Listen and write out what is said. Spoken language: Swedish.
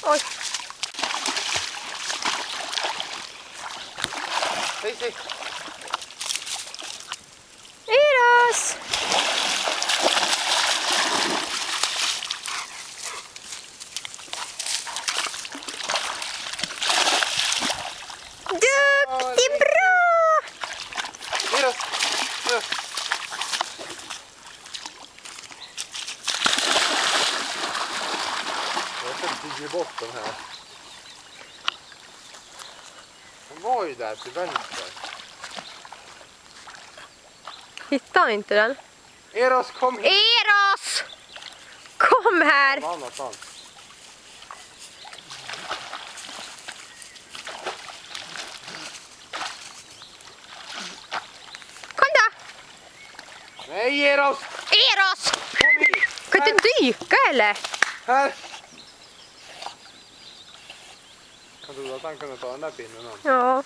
Oj. Hej. Eros! Duktig, bra! Eros! Jag ska bygga bort den här. Den var ju där till vänster. Hittar inte den. Eros, kom hit! Eros! Kom här! Någon annanstans. Kom då! Nej, Eros! Eros! Kom hit! Kan du inte dyka eller? Här! Jag trodde att han kunde ta den där pinnen. Ja.